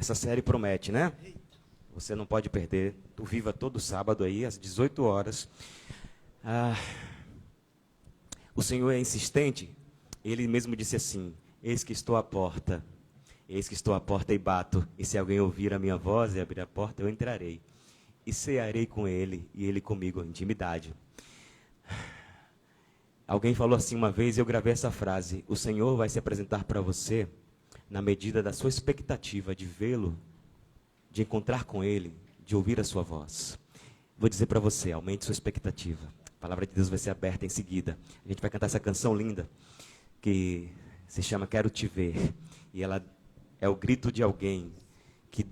Essa série promete, né? Você não pode perder. Tu viva todo sábado aí, às 18 horas. O Senhor é insistente. Ele mesmo disse assim: eis que estou à porta. Eis que estou à porta e bato. E se alguém ouvir a minha voz e abrir a porta, eu entrarei. E cearei com ele e ele comigo, intimidade. Alguém falou assim uma vez e eu gravei essa frase: o Senhor vai se apresentar para você na medida da sua expectativa de vê-lo, de encontrar com Ele, de ouvir a sua voz. Vou dizer para você, aumente sua expectativa. A palavra de Deus vai ser aberta em seguida. A gente vai cantar essa canção linda, que se chama Quero Te Ver. E ela é o grito de alguém que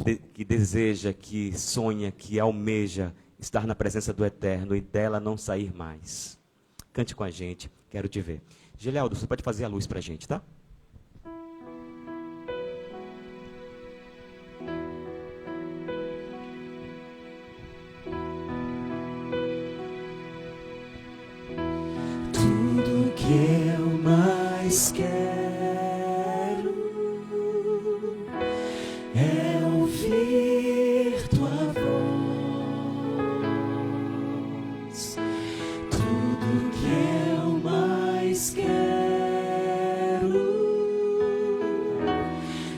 deseja, que sonha, que almeja estar na presença do Eterno e dela não sair mais. Cante com a gente, Quero Te Ver. Gelialdo, você pode fazer a luz para a gente, tá? Tudo que eu mais quero é ouvir tua voz. Tudo que eu mais quero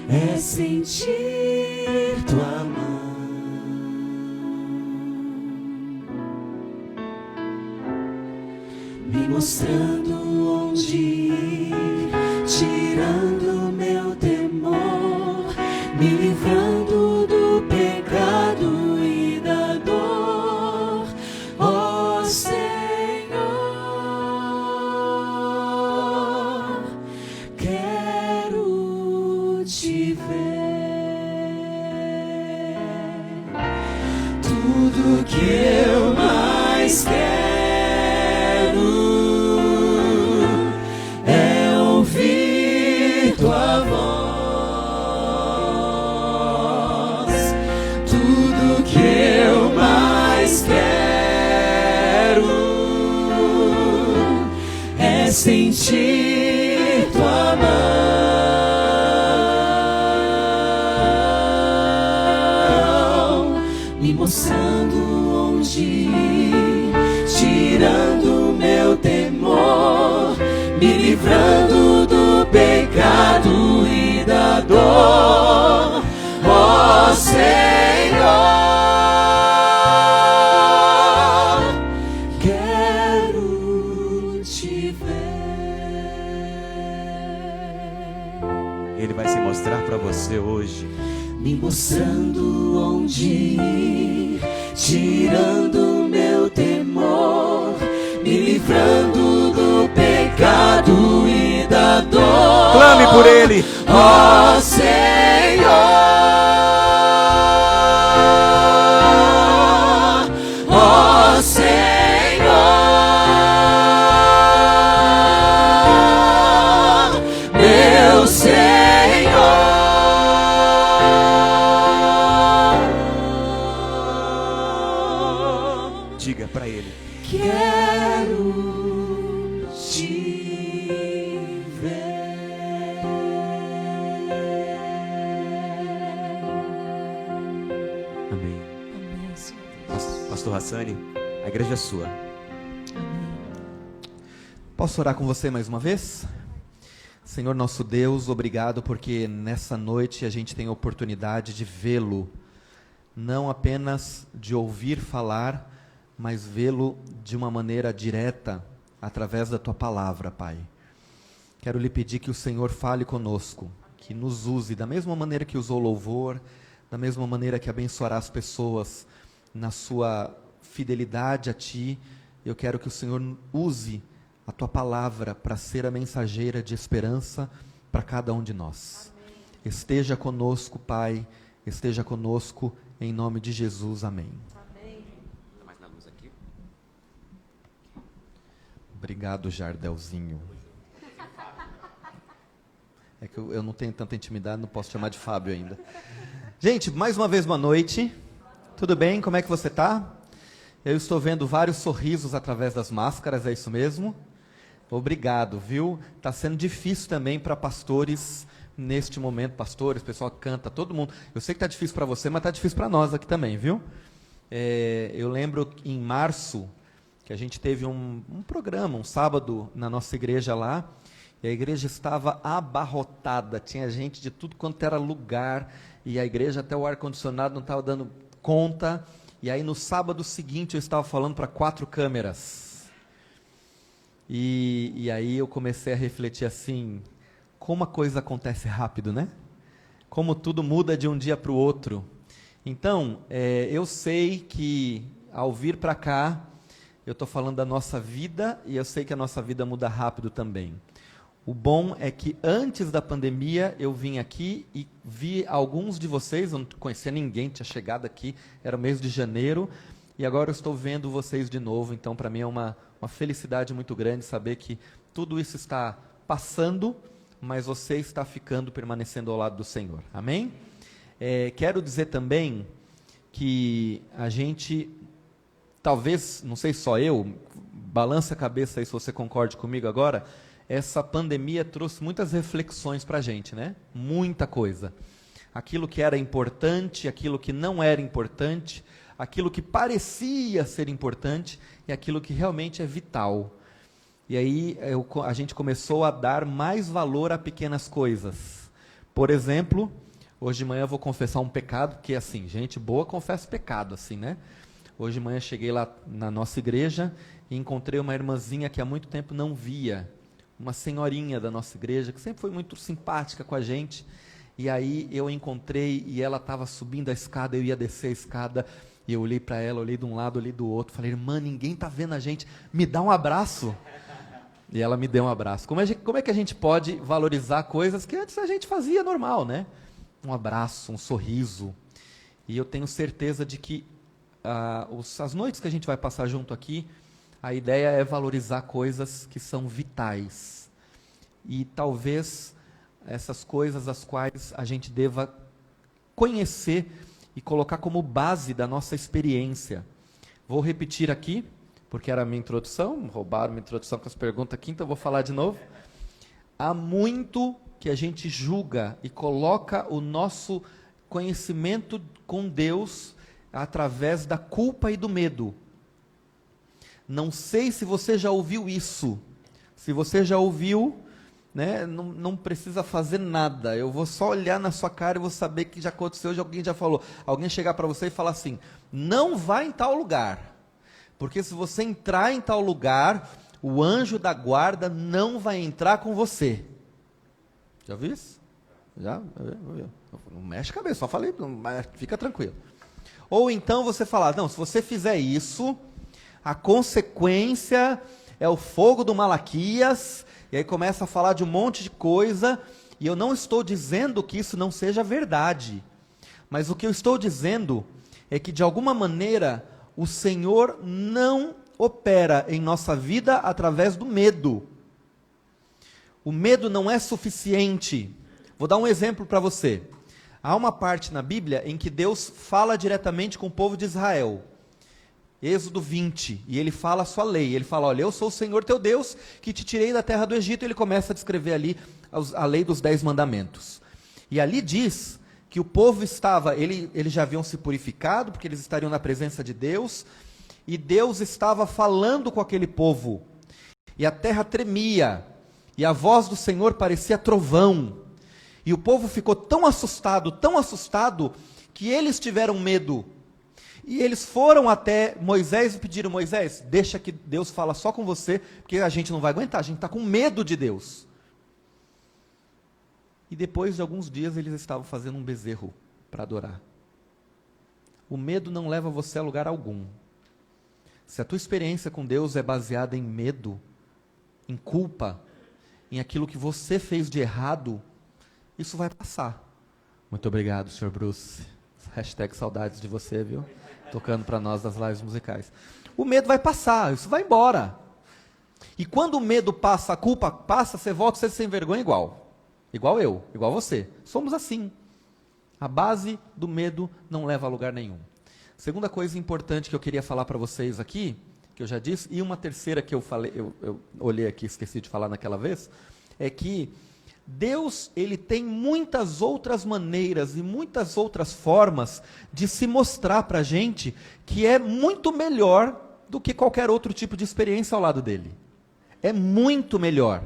é sentir tua mão me mostrando onde ir, tirando meu temor, me livrando do pecado e da dor, ó Senhor. Quero te ver. Tudo que eu mais quero é ouvir tua voz. Tudo que eu mais quero é sentir tua mão me mostrando onde ir, tirando meu temor, me livrando do pecado e da dor, ó Senhor. Quero te ver. Ele vai se mostrar para você hoje. Me mostrando onde ir, tirando meu temor, me livrando do pecado e da dor. Clame por Ele. Ó Senhor, ó Senhor, meu Senhor. Diga para Ele. Quero te ver. Amém. Amém, Senhor. Pastor Hassani, a igreja é sua. Amém. Posso orar com você mais uma vez? Senhor nosso Deus, obrigado porque nessa noite a gente tem a oportunidade de vê-lo, não apenas de ouvir falar, mas vê-lo de uma maneira direta, através da tua palavra, Pai. Quero lhe pedir que o Senhor fale conosco, que nos use da mesma maneira que usou o louvor, da mesma maneira que abençoará as pessoas na sua fidelidade a Ti. Eu quero que o Senhor use a Tua palavra para ser a mensageira de esperança para cada um de nós. Amém. Esteja conosco, Pai, esteja conosco, em nome de Jesus, amém. Amém. Mais na luz aqui. Obrigado, Jardelzinho. É que eu não tenho tanta intimidade, não posso chamar de Fábio ainda. Gente, mais uma vez, boa noite. Tudo bem? Como é que você está? Eu estou vendo vários sorrisos através das máscaras, é isso mesmo? Obrigado, viu? Está sendo difícil também para pastores neste momento, pastores, pessoal que canta, todo mundo. Eu sei que está difícil para você, mas está difícil para nós aqui também, viu? Eu lembro em março que a gente teve um programa, um sábado na nossa igreja lá, e a igreja estava abarrotada, tinha gente de tudo quanto era lugar, e a igreja até o ar-condicionado não estava dando conta, e aí no sábado seguinte eu estava falando para 4 câmeras, e aí eu comecei a refletir assim, como a coisa acontece rápido, né? Como tudo muda de um dia para o outro. Então, eu sei que ao vir para cá, eu estou falando da nossa vida, e eu sei que a nossa vida muda rápido também. O bom é que antes da pandemia, eu vim aqui e vi alguns de vocês, eu não conhecia ninguém, tinha chegado aqui, era o mês de janeiro, e agora eu estou vendo vocês de novo, então para mim é uma felicidade muito grande saber que tudo isso está passando, mas você está ficando, permanecendo ao lado do Senhor. Amém? Quero dizer também que a gente, talvez, não sei só eu, balança a cabeça aí se você concorde comigo agora, essa pandemia trouxe muitas reflexões para a gente, né? Muita coisa. Aquilo que era importante, aquilo que não era importante, aquilo que parecia ser importante e aquilo que realmente é vital. E aí a gente começou a dar mais valor a pequenas coisas. Por exemplo, hoje de manhã eu vou confessar um pecado, porque assim, gente boa confessa pecado, assim, né? Hoje de manhã cheguei lá na nossa igreja e encontrei uma irmãzinha que há muito tempo não via, uma senhorinha da nossa igreja, que sempre foi muito simpática com a gente, e aí eu encontrei e ela estava subindo a escada, eu ia descer a escada, e eu olhei para ela, olhei de um lado, olhei do outro, falei, irmã, ninguém está vendo a gente, me dá um abraço. E ela me deu um abraço. Como é que a gente pode valorizar coisas que antes a gente fazia normal, né? Um abraço, um sorriso. E eu tenho certeza de que as noites que a gente vai passar junto aqui, a ideia é valorizar coisas que são vitais. E talvez essas coisas as quais a gente deva conhecer e colocar como base da nossa experiência. Vou repetir aqui, porque era a minha introdução, roubaram minha introdução com as perguntas aqui, então eu vou falar de novo. Há muito que a gente julga e coloca o nosso conhecimento com Deus através da culpa e do medo. Não sei se você já ouviu isso. Se você já ouviu, né, não precisa fazer nada. Eu vou só olhar na sua cara e vou saber que já aconteceu, alguém já falou. Alguém chegar para você e falar assim, não vá em tal lugar. Porque se você entrar em tal lugar, o anjo da guarda não vai entrar com você. Já viu isso? Já? Não mexe a cabeça, só falei, fica tranquilo. Ou então você falar, não, se você fizer isso, a consequência é o fogo do Malaquias, e aí começa a falar de um monte de coisa, e eu não estou dizendo que isso não seja verdade, mas o que eu estou dizendo é que de alguma maneira o Senhor não opera em nossa vida através do medo. O medo não é suficiente. Vou dar um exemplo para você. Há uma parte na Bíblia em que Deus fala diretamente com o povo de Israel. Êxodo 20, e ele fala a sua lei. Ele fala, olha, eu sou o Senhor teu Deus, que te tirei da terra do Egito. Ele começa a descrever ali a lei dos 10 mandamentos. E ali diz que o povo estava, eles já haviam se purificado, porque eles estariam na presença de Deus, e Deus estava falando com aquele povo, e a terra tremia, e a voz do Senhor parecia trovão, e o povo ficou tão assustado, que eles tiveram medo, e eles foram até Moisés e pediram, Moisés, deixa que Deus fala só com você, porque a gente não vai aguentar, a gente está com medo de Deus. E depois de alguns dias eles estavam fazendo um bezerro para adorar. O medo não leva você a lugar algum. Se a tua experiência com Deus é baseada em medo, em culpa, em aquilo que você fez de errado, isso vai passar. Muito obrigado, Sr. Bruce. Hashtag saudades de você, viu? Tocando para nós das lives musicais. O medo vai passar, isso vai embora. E quando o medo passa, a culpa passa, você volta a ser sem vergonha igual. Igual eu, igual você. Somos assim. A base do medo não leva a lugar nenhum. Segunda coisa importante que eu queria falar para vocês aqui, que eu já disse, e uma terceira que eu falei, eu olhei aqui, esqueci de falar naquela vez, é que Deus, ele tem muitas outras maneiras e muitas outras formas de se mostrar para a gente que é muito melhor do que qualquer outro tipo de experiência ao lado dele. É muito melhor.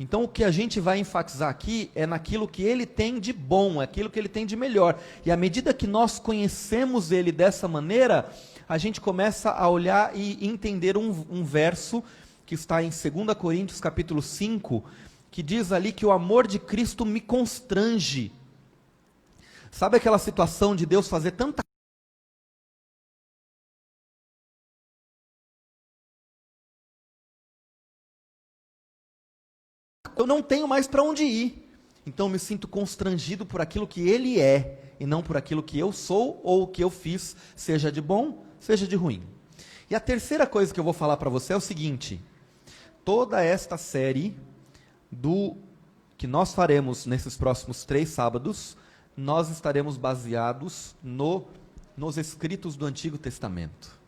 Então o que a gente vai enfatizar aqui é naquilo que ele tem de bom, aquilo que ele tem de melhor. E à medida que nós conhecemos ele dessa maneira, a gente começa a olhar e entender um verso que está em 2 Coríntios capítulo 5, que diz ali que o amor de Cristo me constrange. Sabe aquela situação de Deus fazer tanta eu não tenho mais para onde ir. Então eu me sinto constrangido por aquilo que ele é, e não por aquilo que eu sou ou o que eu fiz, seja de bom, seja de ruim. E a terceira coisa que eu vou falar para você é o seguinte: toda esta série que nós faremos nesses próximos 3 sábados, nós estaremos baseados nos escritos do Antigo Testamento.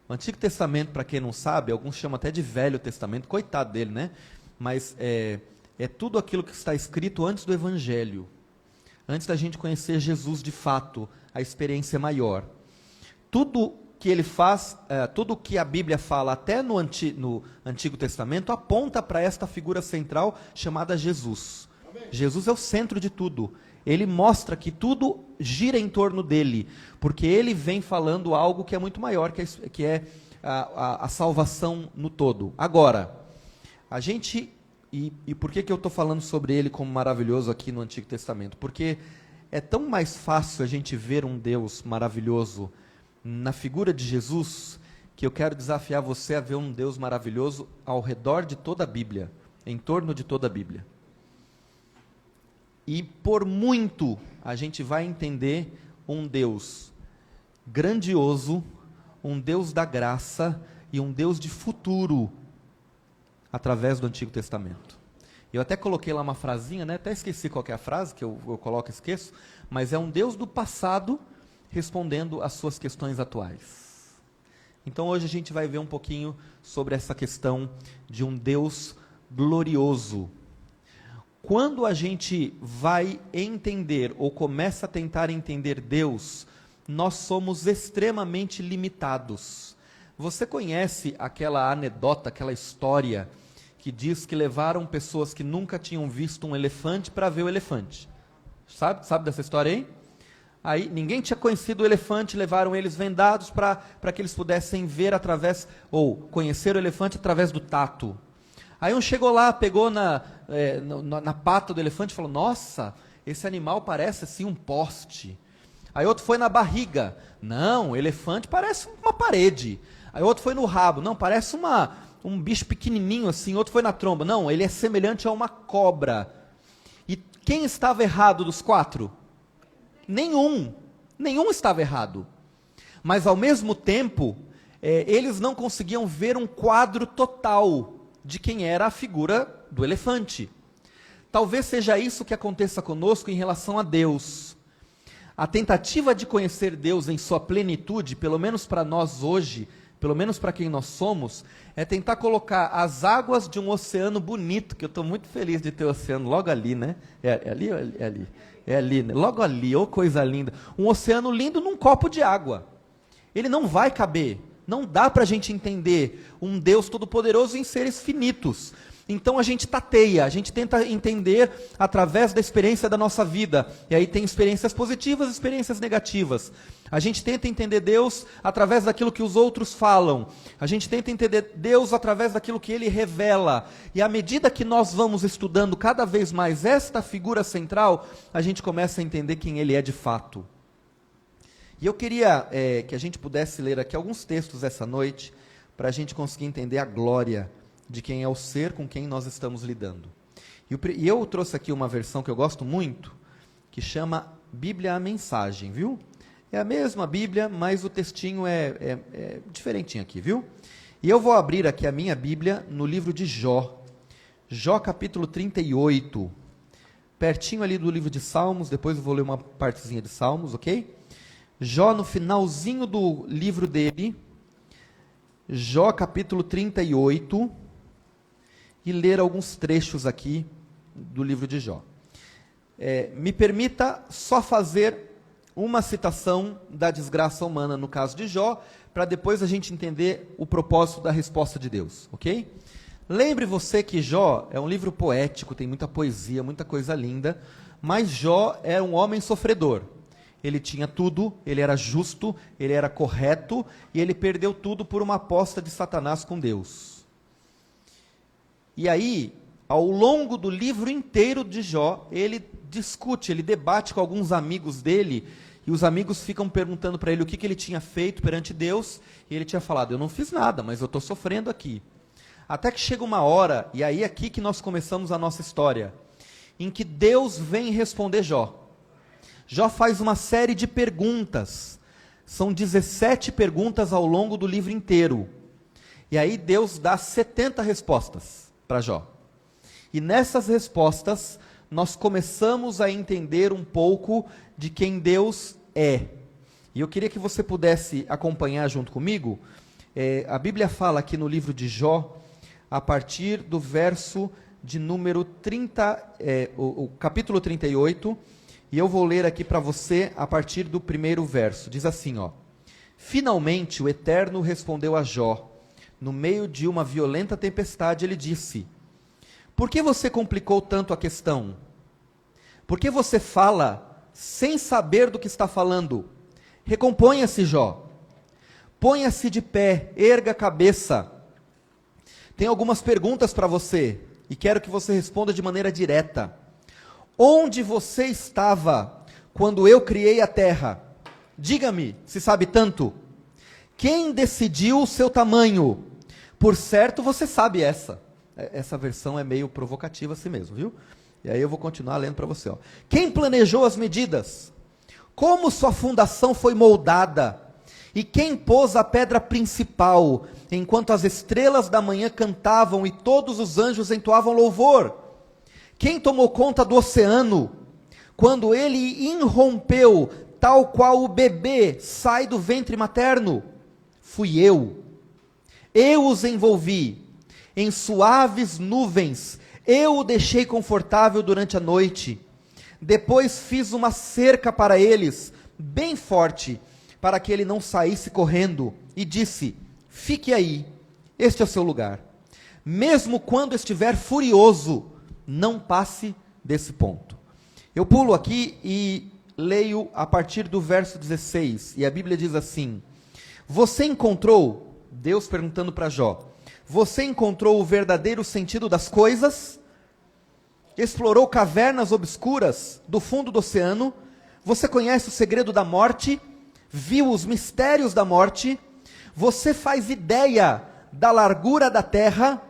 O Antigo Testamento, para quem não sabe, alguns chamam até de Velho Testamento, coitado dele, né? Mas é tudo aquilo que está escrito antes do Evangelho, antes da gente conhecer Jesus de fato, a experiência maior. Tudo que ele faz, tudo que a Bíblia fala até no Antigo Testamento, aponta para esta figura central chamada Jesus. Amém. Jesus é o centro de tudo. Ele mostra que tudo gira em torno dele, porque ele vem falando algo que é muito maior, que é a salvação no todo. Agora, a gente, e por que eu estou falando sobre ele como maravilhoso aqui no Antigo Testamento? Porque é tão mais fácil a gente ver um Deus maravilhoso na figura de Jesus, que eu quero desafiar você a ver um Deus maravilhoso ao redor de toda a Bíblia, em torno de toda a Bíblia. E por muito a gente vai entender um Deus grandioso, um Deus da graça e um Deus de futuro, através do Antigo Testamento. Eu até coloquei lá uma frasinha, né? Até esqueci qual que é a frase, que eu coloco e esqueço, mas é um Deus do passado respondendo às suas questões atuais. Então hoje a gente vai ver um pouquinho sobre essa questão de um Deus glorioso. Quando a gente vai entender, ou começa a tentar entender Deus, nós somos extremamente limitados. Você conhece aquela anedota, aquela história, que diz que levaram pessoas que nunca tinham visto um elefante para ver o elefante? Sabe dessa história aí? Aí ninguém tinha conhecido o elefante, levaram eles vendados para que eles pudessem ver através, ou conhecer o elefante através do tato. Aí um chegou lá, pegou na pata do elefante e falou: nossa, esse animal parece assim um poste. Aí outro foi na barriga: não, o elefante parece uma parede. Aí outro foi no rabo: não, parece um bicho pequenininho assim. Outro foi na tromba: não, ele é semelhante a uma cobra. E quem estava errado dos 4? Nenhum estava errado. Mas ao mesmo tempo, eles não conseguiam ver um quadro total de quem era a figura do elefante. Talvez seja isso que aconteça conosco em relação a Deus. A tentativa de conhecer Deus em sua plenitude, pelo menos para nós hoje, pelo menos para quem nós somos, é tentar colocar as águas de um oceano bonito, que eu estou muito feliz de ter o oceano logo ali, né? É ali ou é ali? É ali, né? Logo ali, ô coisa linda. Um oceano lindo num copo de água. Ele não vai caber. Não dá para a gente entender um Deus todo-poderoso em seres finitos. Então a gente tateia, a gente tenta entender através da experiência da nossa vida. E aí tem experiências positivas e experiências negativas. A gente tenta entender Deus através daquilo que os outros falam. A gente tenta entender Deus através daquilo que Ele revela. E à medida que nós vamos estudando cada vez mais esta figura central, a gente começa a entender quem Ele é de fato. E eu queria que a gente pudesse ler aqui alguns textos essa noite, para a gente conseguir entender a glória de quem é o ser com quem nós estamos lidando. E eu trouxe aqui uma versão que eu gosto muito, que chama Bíblia a Mensagem, viu? É a mesma Bíblia, mas o textinho é diferentinho aqui, viu? E eu vou abrir aqui a minha Bíblia no livro de Jó. Jó capítulo 38, pertinho ali do livro de Salmos, depois eu vou ler uma partezinha de Salmos, ok? Jó no finalzinho do livro dele, Jó capítulo 38, e ler alguns trechos aqui do livro de Jó. Me permita só fazer uma citação da desgraça humana no caso de Jó, para depois a gente entender o propósito da resposta de Deus, ok? Lembre você que Jó é um livro poético, tem muita poesia, muita coisa linda, mas Jó era um homem sofredor. Ele tinha tudo, ele era justo, ele era correto, e ele perdeu tudo por uma aposta de Satanás com Deus. E aí, ao longo do livro inteiro de Jó, ele discute, ele debate com alguns amigos dele, e os amigos ficam perguntando para ele o que ele tinha feito perante Deus, e ele tinha falado, eu não fiz nada, mas eu estou sofrendo aqui. Até que chega uma hora, e aí é aqui que nós começamos a nossa história, em que Deus vem responder Jó. Jó faz uma série de perguntas, são 17 perguntas ao longo do livro inteiro, e aí Deus dá 70 respostas para Jó. E nessas respostas, nós começamos a entender um pouco de quem Deus é. E eu queria que você pudesse acompanhar junto comigo. A Bíblia fala aqui no livro de Jó, a partir do verso de número 30, o capítulo 38, e eu vou ler aqui para você a partir do primeiro verso. Diz assim, ó: Finalmente o Eterno respondeu a Jó, no meio de uma violenta tempestade, ele disse: Por que você complicou tanto a questão? Por que você fala sem saber do que está falando? Recomponha-se, Jó. Ponha-se de pé, erga a cabeça. Tenho algumas perguntas para você, e quero que você responda de maneira direta. Onde você estava quando eu criei a terra? Diga-me, se sabe tanto. Quem decidiu o seu tamanho? Por certo, você sabe essa. Essa versão é meio provocativa assim mesmo, viu? E aí eu vou continuar lendo para você. Ó. Quem planejou as medidas? Como sua fundação foi moldada? E quem pôs a pedra principal, enquanto as estrelas da manhã cantavam e todos os anjos entoavam louvor? Quem tomou conta do oceano, quando ele irrompeu, tal qual o bebê sai do ventre materno? Fui eu. Eu os envolvi em suaves nuvens, eu o deixei confortável durante a noite. Depois fiz uma cerca para eles, bem forte, para que ele não saísse correndo, e disse: fique aí, este é o seu lugar. Mesmo quando estiver furioso, não passe desse ponto. Eu pulo aqui e leio a partir do verso 16, e a Bíblia diz assim: Você encontrou, Deus perguntando para Jó, você encontrou o verdadeiro sentido das coisas? Explorou cavernas obscuras do fundo do oceano? Você conhece o segredo da morte? Viu os mistérios da morte? Você faz ideia da largura da terra?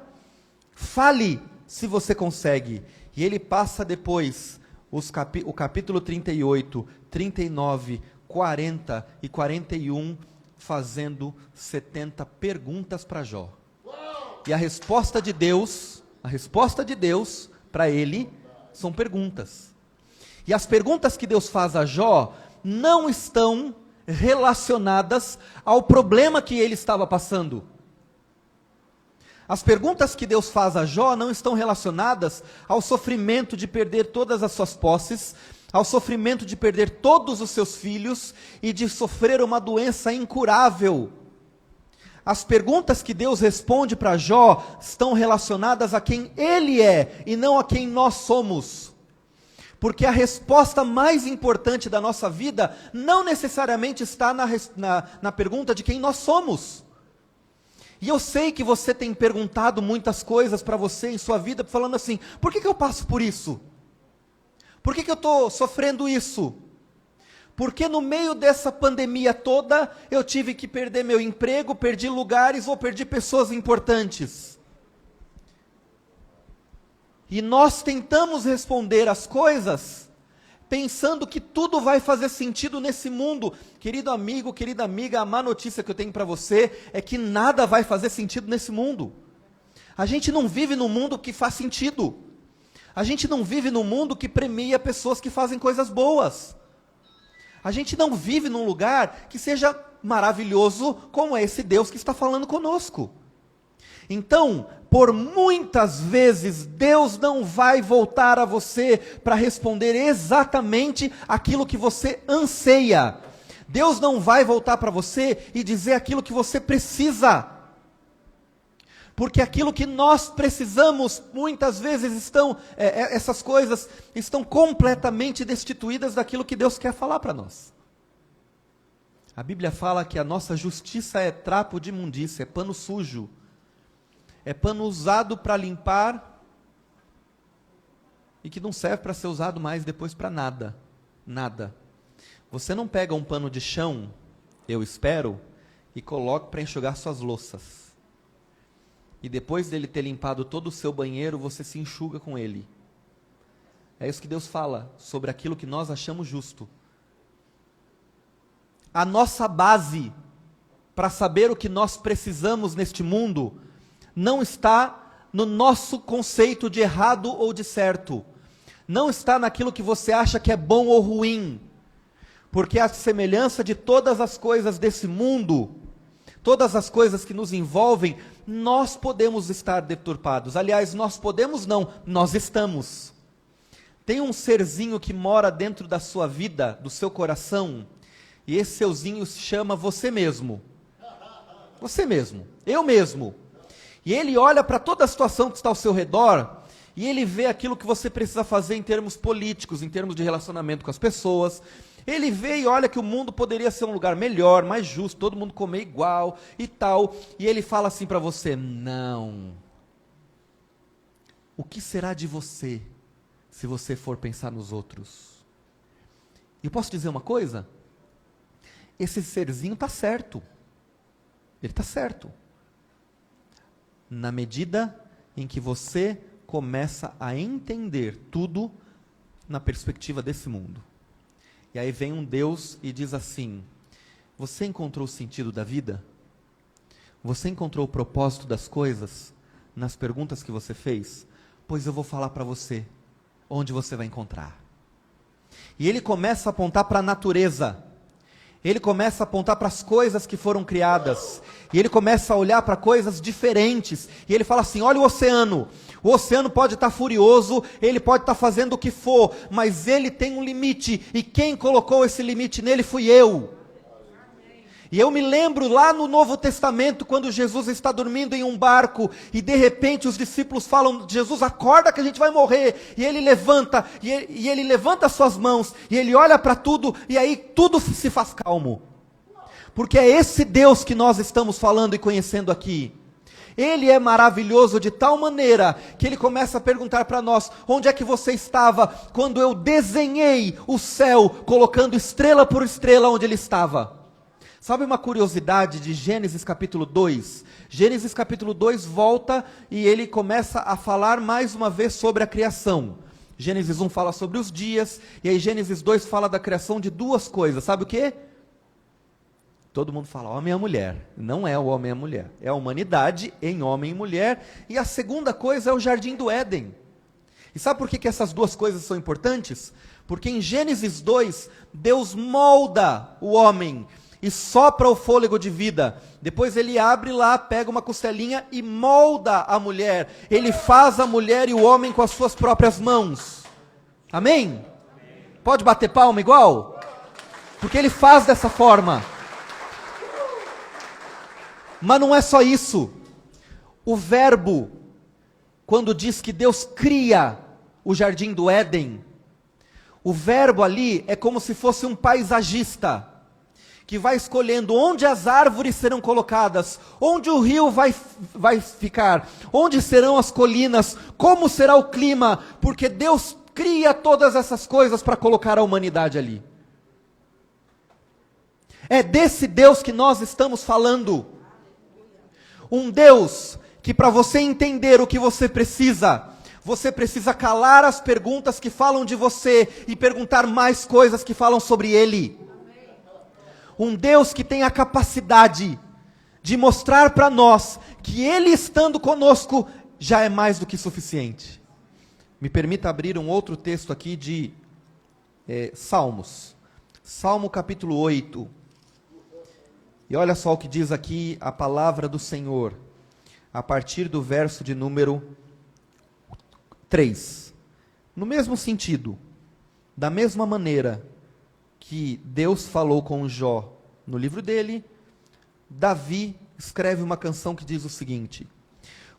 Fale, se você consegue. E ele passa depois o capítulo 38, 39, 40 e 41, fazendo 70 perguntas para Jó. E a resposta de Deus para ele são perguntas. E as perguntas que Deus faz a Jó não estão relacionadas ao problema que ele estava passando. As perguntas que Deus faz a Jó não estão relacionadas ao sofrimento de perder todas as suas posses, ao sofrimento de perder todos os seus filhos e de sofrer uma doença incurável. As perguntas que Deus responde para Jó estão relacionadas a quem Ele é e não a quem nós somos. Porque a resposta mais importante da nossa vida não necessariamente está na pergunta de quem nós somos. E eu sei que você tem perguntado muitas coisas para você em sua vida, falando assim: por que eu passo por isso? Por que eu estou sofrendo isso? Porque no meio dessa pandemia toda, eu tive que perder meu emprego, perdi lugares ou perdi pessoas importantes. E nós tentamos responder as coisas pensando que tudo vai fazer sentido nesse mundo. Querido amigo, querida amiga, a má notícia que eu tenho para você é que nada vai fazer sentido nesse mundo. A gente não vive num mundo que faz sentido. A gente não vive num mundo que premia pessoas que fazem coisas boas. A gente não vive num lugar que seja maravilhoso como é esse Deus que está falando conosco. Então, por muitas vezes, Deus não vai voltar a você para responder exatamente aquilo que você anseia. Deus não vai voltar para você e dizer aquilo que você precisa. Porque aquilo que nós precisamos, muitas vezes essas coisas estão completamente destituídas daquilo que Deus quer falar para nós. A Bíblia fala que a nossa justiça é trapo de imundícia, é pano sujo. É pano usado para limpar e que não serve para ser usado mais depois para nada. Nada. Você não pega um pano de chão, eu espero, e coloca para enxugar suas louças. E depois dele ter limpado todo o seu banheiro, você se enxuga com ele. É isso que Deus fala sobre aquilo que nós achamos justo. A nossa base para saber o que nós precisamos neste mundo não está no nosso conceito de errado ou de certo. Não está naquilo que você acha que é bom ou ruim. Porque a semelhança de todas as coisas desse mundo, todas as coisas que nos envolvem, nós podemos estar deturpados. Aliás, nós podemos não, nós estamos. Tem um serzinho que mora dentro da sua vida, do seu coração, e esse seuzinho se chama você mesmo. Você mesmo, eu mesmo. E ele olha para toda a situação que está ao seu redor, e ele vê aquilo que você precisa fazer em termos políticos, em termos de relacionamento com as pessoas. Ele vê e olha que o mundo poderia ser um lugar melhor, mais justo, todo mundo comer igual e tal. E ele fala assim para você: não. O que será de você se você for pensar nos outros? E eu posso dizer uma coisa? Esse serzinho está certo. Ele está certo. Na medida em que você começa a entender tudo na perspectiva desse mundo. E aí vem um Deus e diz assim: você encontrou o sentido da vida? Você encontrou o propósito das coisas nas perguntas que você fez? Pois eu vou falar para você onde você vai encontrar. E ele começa a apontar para a natureza. Ele começa a apontar para as coisas que foram criadas. E ele começa a olhar para coisas diferentes. E ele fala assim: olha o oceano. O oceano pode estar furioso, ele pode estar fazendo o que for, mas ele tem um limite. E quem colocou esse limite nele fui eu. E eu me lembro lá no Novo Testamento, quando Jesus está dormindo em um barco, e de repente os discípulos falam: Jesus, acorda que a gente vai morrer. E ele levanta, e ele levanta as suas mãos, e ele olha para tudo, e aí tudo se faz calmo. Porque é esse Deus que nós estamos falando e conhecendo aqui. Ele é maravilhoso de tal maneira, que ele começa a perguntar para nós: onde é que você estava, quando eu desenhei o céu, colocando estrela por estrela onde ele estava? Sabe uma curiosidade de Gênesis capítulo 2? Gênesis capítulo 2 volta e ele começa a falar mais uma vez sobre a criação. Gênesis 1 fala sobre os dias, e aí Gênesis 2 fala da criação de duas coisas. Sabe o que? Todo mundo fala homem e mulher. Não é o homem e a mulher. É a humanidade em homem e mulher. E a segunda coisa é o jardim do Éden. E sabe por que essas duas coisas são importantes? Porque em Gênesis 2, Deus molda o homem e sopra o fôlego de vida. Depois ele abre lá, pega uma costelinha e molda a mulher. Ele faz a mulher e o homem com as suas próprias mãos. Amém? Pode bater palma igual? Porque ele faz dessa forma. Mas não é só isso. O verbo, quando diz que Deus cria o jardim do Éden, o verbo ali é como se fosse um paisagista, que vai escolhendo onde as árvores serão colocadas, onde o rio vai ficar, onde serão as colinas, como será o clima, porque Deus cria todas essas coisas para colocar a humanidade ali. É desse Deus que nós estamos falando. Um Deus que, para você entender o que você precisa calar as perguntas que falam de você e perguntar mais coisas que falam sobre Ele. Um Deus que tem a capacidade de mostrar para nós que Ele estando conosco já é mais do que suficiente. Me permita abrir um outro texto aqui de Salmos. Salmo capítulo 8. E olha só o que diz aqui a palavra do Senhor. a partir do verso de número 3. No mesmo sentido, da mesma maneira que Deus falou com Jó no livro dele, Davi escreve uma canção que diz o seguinte: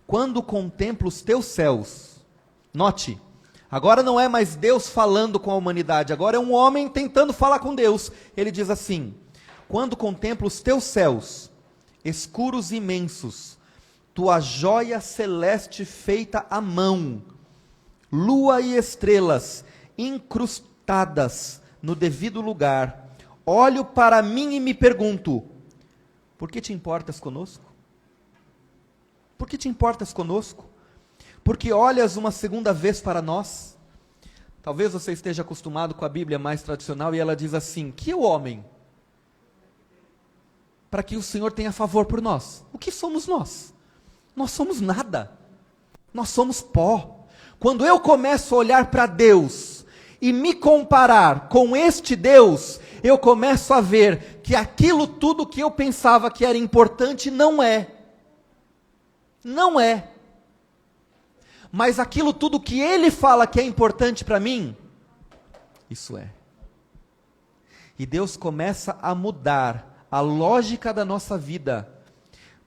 quando contemplo os teus céus, note, agora não é mais Deus falando com a humanidade, agora é um homem tentando falar com Deus. Ele diz assim: quando contemplo os teus céus, escuros e imensos, tua joia celeste feita à mão, lua e estrelas incrustadas no devido lugar, olho para mim e me pergunto: por que te importas conosco? Por que te importas conosco? Porque olhas uma segunda vez para nós? Talvez você esteja acostumado com a Bíblia mais tradicional e ela diz assim: que é o homem para que o Senhor tenha favor por nós? O que somos nós? Nós somos nada. Nós somos pó. Quando eu começo a olhar para Deus e me comparar com este Deus, eu começo a ver que aquilo tudo que eu pensava que era importante não é. Não é. Mas aquilo tudo que Ele fala que é importante para mim, isso é. E Deus começa a mudar a lógica da nossa vida,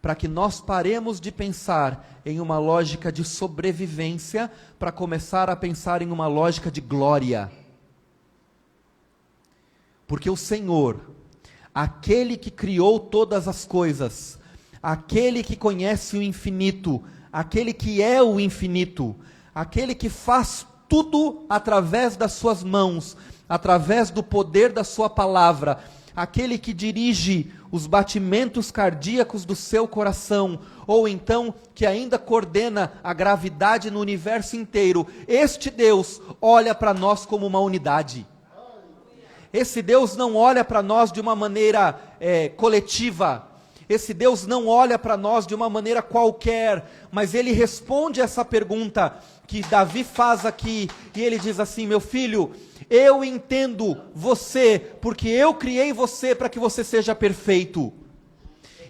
para que nós paremos de pensar em uma lógica de sobrevivência, para começar a pensar em uma lógica de glória. Porque o Senhor, aquele que criou todas as coisas, aquele que conhece o infinito, aquele que é o infinito, aquele que faz tudo através das suas mãos, através do poder da sua palavra, aquele que dirige os batimentos cardíacos do seu coração, ou então que ainda coordena a gravidade no universo inteiro, este Deus olha para nós como uma unidade. Esse Deus não olha para nós de uma maneira coletiva. Esse Deus não olha para nós de uma maneira qualquer, mas Ele responde essa pergunta que Davi faz aqui, e ele diz assim: meu filho, eu entendo você, porque eu criei você para que você seja perfeito.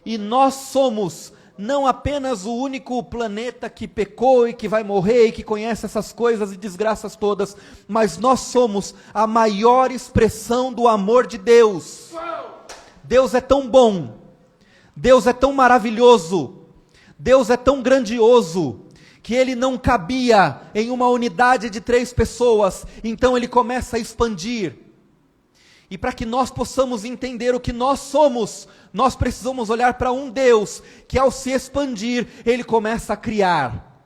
E nós somos não apenas o único planeta que pecou e que vai morrer e que conhece essas coisas e desgraças todas, mas nós somos a maior expressão do amor de Deus. Deus é tão bom, Deus é tão maravilhoso, Deus é tão grandioso, que Ele não cabia em uma unidade de 3 pessoas, então Ele começa a expandir. E para que nós possamos entender o que nós somos, nós precisamos olhar para um Deus, que ao se expandir, Ele começa a criar.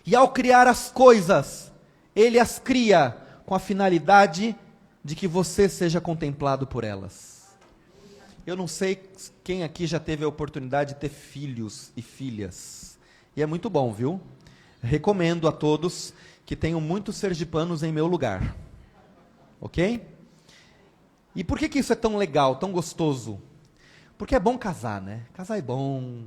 E ao criar as coisas, Ele as cria com a finalidade de que você seja contemplado por elas. Eu não sei quem aqui já teve a oportunidade de ter filhos e filhas. E é muito bom, viu? Recomendo a todos que tenham muitos sergipanos em meu lugar. Ok? E por que isso é tão legal, tão gostoso? Porque é bom casar, né? Casar é bom.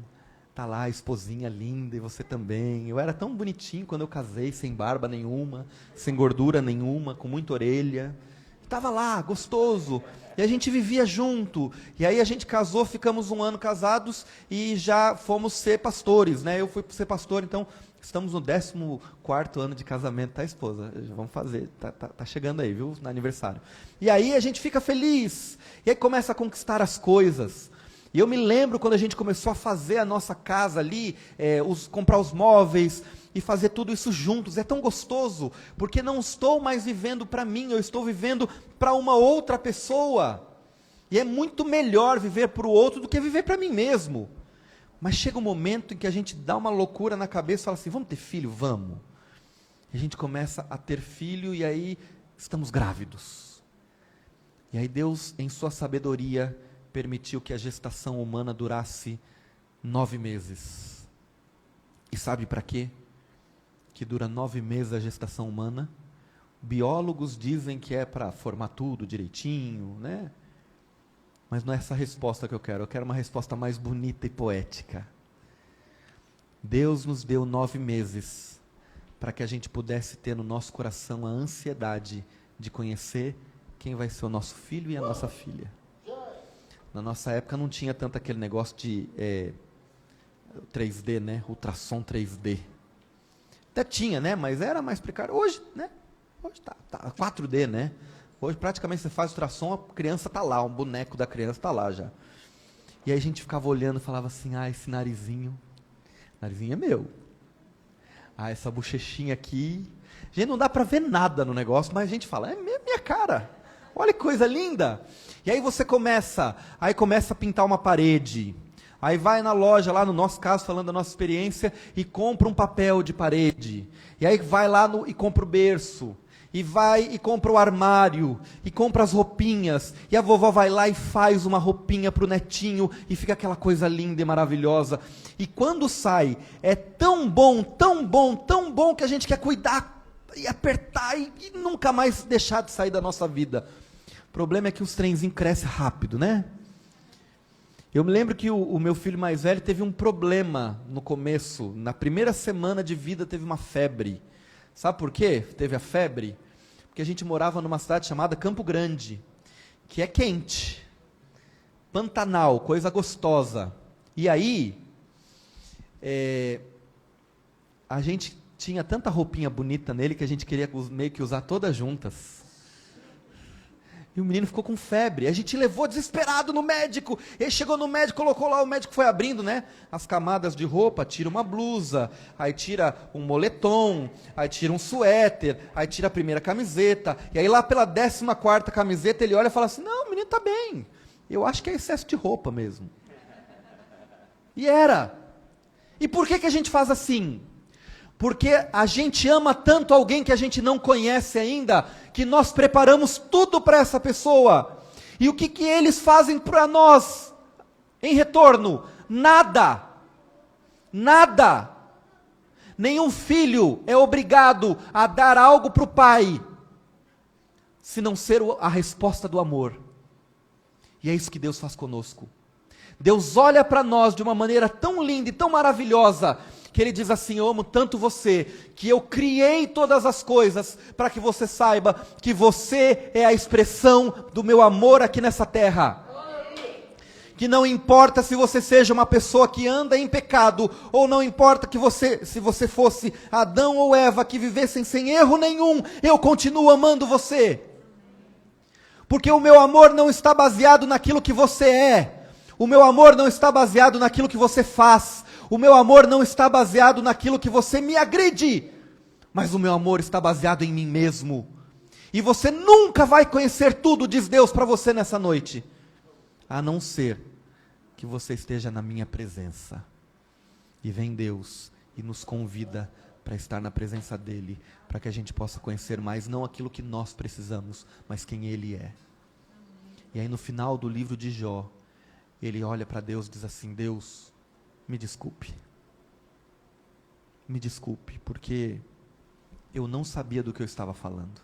Tá lá a esposinha linda e você também. Eu era tão bonitinho quando eu casei, sem barba nenhuma, sem gordura nenhuma, com muita orelha. Estava lá, gostoso. E a gente vivia junto. E aí a gente casou, ficamos 1 ano casados e já fomos ser pastores, né? Eu fui ser pastor, então estamos no 14º ano de casamento, tá, esposa? Já vamos fazer, tá chegando aí, viu? No aniversário. E aí a gente fica feliz. E aí começa a conquistar as coisas. E eu me lembro quando a gente começou a fazer a nossa casa ali, comprar os móveis e fazer tudo isso juntos. É tão gostoso, porque não estou mais vivendo para mim, eu estou vivendo para uma outra pessoa. E é muito melhor viver para o outro do que viver para mim mesmo. Mas chega um momento em que a gente dá uma loucura na cabeça e fala assim: vamos ter filho? Vamos. E a gente começa a ter filho e aí estamos grávidos. E aí Deus, em sua sabedoria, permitiu que a gestação humana durasse 9 meses. E sabe para quê? Que dura 9 meses a gestação humana. Biólogos dizem que é para formar tudo direitinho, né? Mas não é essa a resposta que eu quero uma resposta mais bonita e poética. Deus nos deu 9 meses para que a gente pudesse ter no nosso coração a ansiedade de conhecer quem vai ser o nosso filho e a nossa filha. Na nossa época não tinha tanto aquele negócio de 3D, né? Ultrassom 3D. Até tinha, né? Mas era mais precário. Hoje, né? Hoje tá 4D, né? Hoje praticamente você faz ultrassom, a criança tá lá, um boneco da criança tá lá já. E aí a gente ficava olhando e falava assim, esse narizinho é meu. Essa bochechinha aqui. Gente, não dá para ver nada no negócio, mas a gente fala, é minha cara. Olha que coisa linda. E aí você começa a pintar uma parede. Aí vai na loja, lá no nosso caso, falando da nossa experiência, e compra um papel de parede. E aí vai lá e compra o berço. E vai e compra o armário. E compra as roupinhas. E a vovó vai lá e faz uma roupinha para o netinho. E fica aquela coisa linda e maravilhosa. E quando sai, é tão bom, tão bom, tão bom, que a gente quer cuidar e apertar e nunca mais deixar de sair da nossa vida. O problema é que os trenzinhos crescem rápido, né? Eu me lembro que o meu filho mais velho teve um problema no começo. Na primeira semana de vida teve uma febre. Sabe por quê? Teve a febre? Porque a gente morava numa cidade chamada Campo Grande, que é quente. Pantanal, coisa gostosa. E aí, a gente tinha tanta roupinha bonita nele que a gente queria meio que usar todas juntas. E o menino ficou com febre. A gente levou desesperado no médico. Ele chegou no médico, colocou lá, o médico foi abrindo, né? As camadas de roupa, tira uma blusa, aí tira um moletom, aí tira um suéter, aí tira a primeira camiseta. E aí lá pela 14ª camiseta ele olha e fala assim, não, o menino tá bem. Eu acho que é excesso de roupa mesmo. E era. E por que a gente faz assim? Porque a gente ama tanto alguém que a gente não conhece ainda, que nós preparamos tudo para essa pessoa. E o que eles fazem para nós em retorno? Nada. Nada. Nenhum filho é obrigado a dar algo para o pai, se não ser a resposta do amor. E é isso que Deus faz conosco. Deus olha para nós de uma maneira tão linda e tão maravilhosa, que Ele diz assim, eu amo tanto você, que eu criei todas as coisas, para que você saiba que você é a expressão do meu amor aqui nessa terra. Que não importa se você seja uma pessoa que anda em pecado, ou não importa se você fosse Adão ou Eva, que vivessem sem erro nenhum, eu continuo amando você. Porque o meu amor não está baseado naquilo que você é, o meu amor não está baseado naquilo que você faz, o meu amor não está baseado naquilo que você me agride, mas o meu amor está baseado em mim mesmo. E você nunca vai conhecer tudo, diz Deus para você nessa noite, a não ser que você esteja na minha presença. E vem Deus e nos convida para estar na presença dEle, para que a gente possa conhecer mais, não aquilo que nós precisamos, mas quem Ele é. E aí no final do livro de Jó, ele olha para Deus e diz assim, Deus, me desculpe, porque eu não sabia do que eu estava falando.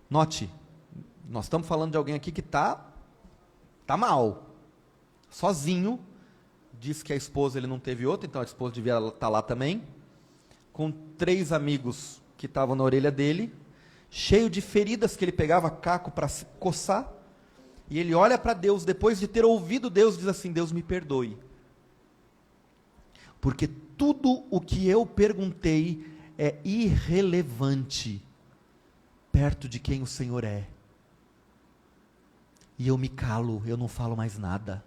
Note, nós estamos falando de alguém aqui que está mal, sozinho, diz que a esposa ele não teve outra, então a esposa devia estar lá também, com 3 amigos que estavam na orelha dele, cheio de feridas que ele pegava caco para se coçar, e ele olha para Deus, depois de ter ouvido Deus, diz assim, Deus me perdoe, porque tudo o que eu perguntei é irrelevante, perto de quem o Senhor é, e eu me calo, eu não falo mais nada,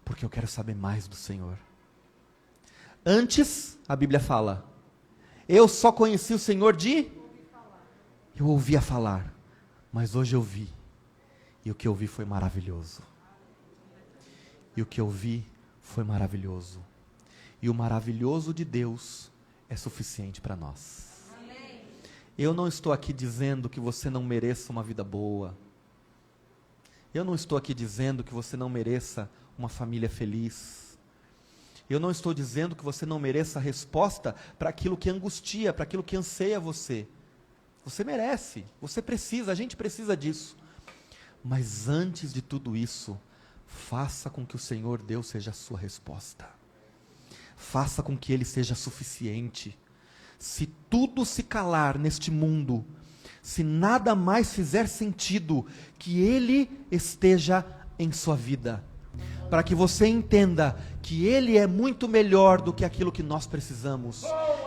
porque eu quero saber mais do Senhor. Antes, a Bíblia fala, eu só conheci o Senhor eu ouvia falar, mas hoje eu vi, e o que eu vi foi maravilhoso, e o maravilhoso de Deus é suficiente para nós. Amém. Eu não estou aqui dizendo que você não mereça uma vida boa, eu não estou aqui dizendo que você não mereça uma família feliz, eu não estou dizendo que você não mereça a resposta para aquilo que angustia, para aquilo que anseia você. Você merece, você precisa, a gente precisa disso. Mas antes de tudo isso, faça com que o Senhor Deus seja a sua resposta. Faça com que Ele seja suficiente. Se tudo se calar neste mundo, se nada mais fizer sentido, que Ele esteja em sua vida. para que você entenda que Ele é muito melhor do que aquilo que nós precisamos,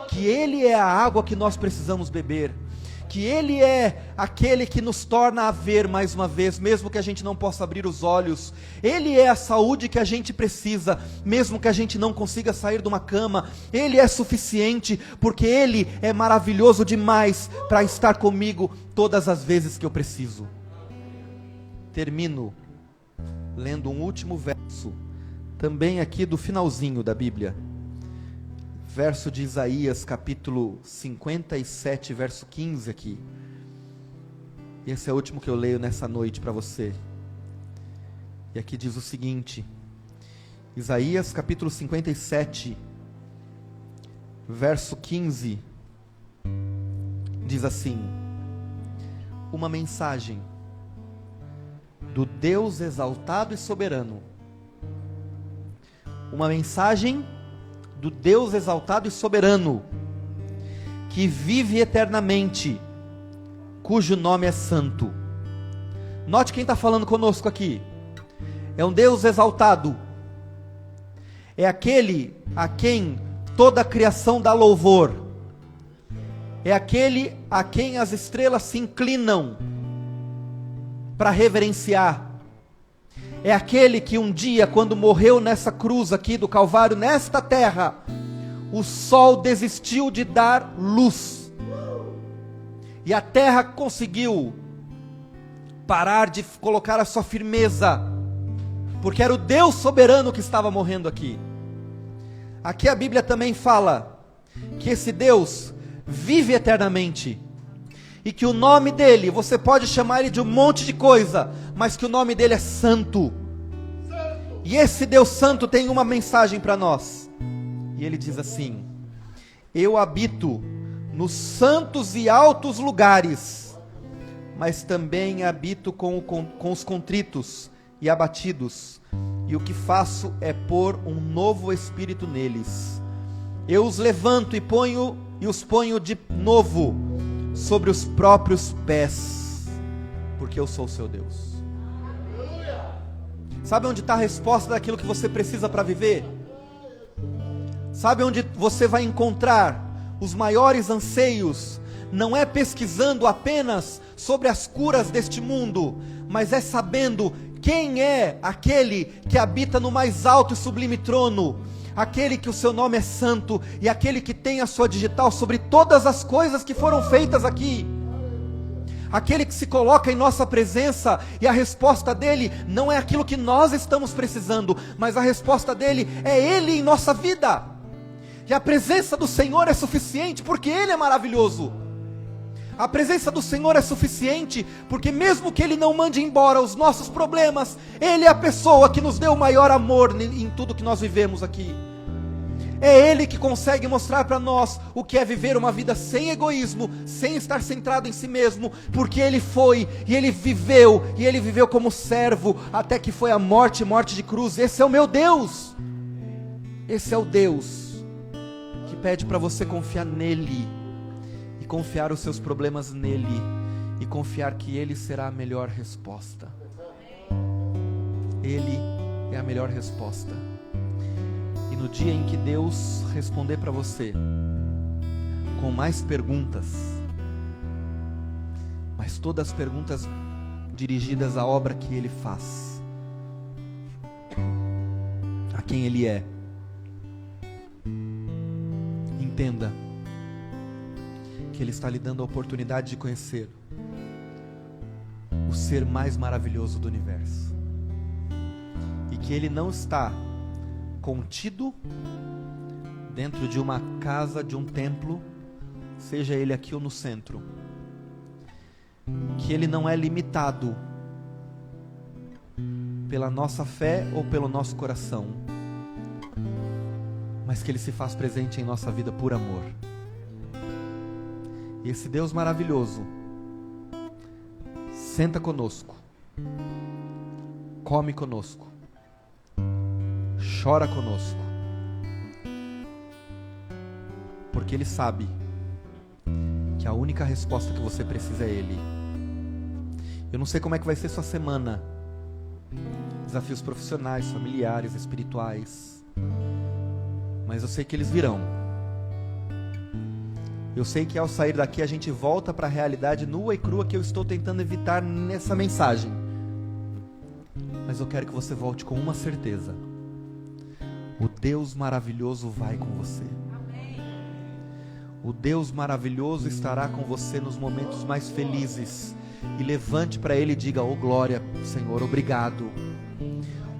que Ele é a água que nós precisamos beber, que Ele é aquele que nos torna a ver mais uma vez, mesmo que a gente não possa abrir os olhos. Ele é a saúde que a gente precisa, mesmo que a gente não consiga sair de uma cama. Ele é suficiente, porque Ele é maravilhoso demais para estar comigo todas as vezes que eu preciso. Termino lendo um último verso, também aqui do finalzinho da Bíblia, verso de Isaías, capítulo 57, verso 15 aqui. E esse é o último que eu leio nessa noite para você. E aqui diz o seguinte, Isaías capítulo 57, verso 15, diz assim: uma mensagem do Deus exaltado e soberano. Uma mensagem do Deus exaltado e soberano, que vive eternamente, cujo nome é santo. Note quem está falando conosco aqui. É um Deus exaltado. É aquele a quem toda a criação dá louvor. É aquele a quem as estrelas se inclinam para reverenciar. É aquele que um dia, quando morreu nessa cruz aqui do Calvário, nesta terra, o sol desistiu de dar luz, e a terra conseguiu parar de colocar a sua firmeza, porque era o Deus soberano que estava morrendo aqui. Aqui a Bíblia também fala que esse Deus vive eternamente, e que o nome dele, você pode chamar ele de um monte de coisa, mas que o nome dele é santo. E esse Deus santo tem uma mensagem para nós, e ele diz assim: eu habito nos santos e altos lugares, mas também habito com os contritos e abatidos, e o que faço é pôr um novo espírito neles. Eu os levanto e os ponho de novo sobre os próprios pés, porque eu sou o seu Deus. Sabe onde está a resposta daquilo que você precisa para viver? Sabe onde você vai encontrar os maiores anseios? Não é pesquisando apenas sobre as curas deste mundo, mas é sabendo quem é aquele que habita no mais alto e sublime trono, aquele que o seu nome é santo, e aquele que tem a sua digital sobre todas as coisas que foram feitas aqui, aquele que se coloca em nossa presença, e a resposta dele não é aquilo que nós estamos precisando, mas a resposta dele é ele em nossa vida. E a presença do Senhor é suficiente, porque ele é maravilhoso. A presença do Senhor é suficiente, porque mesmo que ele não mande embora os nossos problemas, ele é a pessoa que nos deu o maior amor em tudo que nós vivemos aqui. É Ele que consegue mostrar para nós o que é viver uma vida sem egoísmo, sem estar centrado em si mesmo, porque Ele foi, e Ele viveu como servo, até que foi a morte de cruz. Esse é o meu Deus. Esse é o Deus que pede para você confiar nele, e confiar os seus problemas nele, e confiar que Ele será a melhor resposta. Ele é a melhor resposta. E no dia em que Deus responder para você com mais perguntas, mas todas as perguntas dirigidas à obra que Ele faz, a quem Ele é, entenda que Ele está lhe dando a oportunidade de conhecer o ser mais maravilhoso do universo, e que Ele não está contido dentro de uma casa, de um templo, seja ele aqui ou no centro, que Ele não é limitado pela nossa fé ou pelo nosso coração, mas que Ele se faz presente em nossa vida por amor. E esse Deus maravilhoso senta conosco, come conosco, chora conosco, porque Ele sabe que a única resposta que você precisa é Ele. Eu não sei como é que vai ser sua semana, desafios profissionais, familiares, espirituais. Mas eu sei que eles virão. Eu sei que ao sair daqui a gente volta para a realidade nua e crua que eu estou tentando evitar nessa mensagem. Mas eu quero que você volte com uma certeza: o Deus maravilhoso vai com você. O Deus maravilhoso estará com você nos momentos mais felizes. E levante para Ele e diga: oh glória, Senhor, obrigado.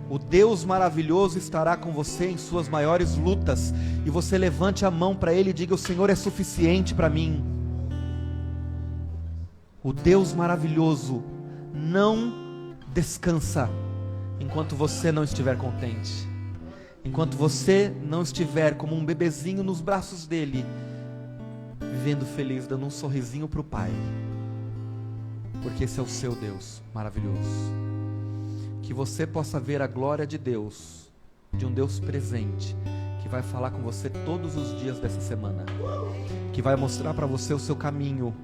O Deus maravilhoso estará com você em suas maiores lutas. E você levante a mão para Ele e diga: o Senhor é suficiente para mim. O Deus maravilhoso não descansa enquanto você não estiver contente. Enquanto você não estiver como um bebezinho nos braços dEle, vivendo feliz, dando um sorrisinho para o Pai. Porque esse é o seu Deus maravilhoso. Que você possa ver a glória de Deus, de um Deus presente, que vai falar com você todos os dias dessa semana, que vai mostrar para você o seu caminho,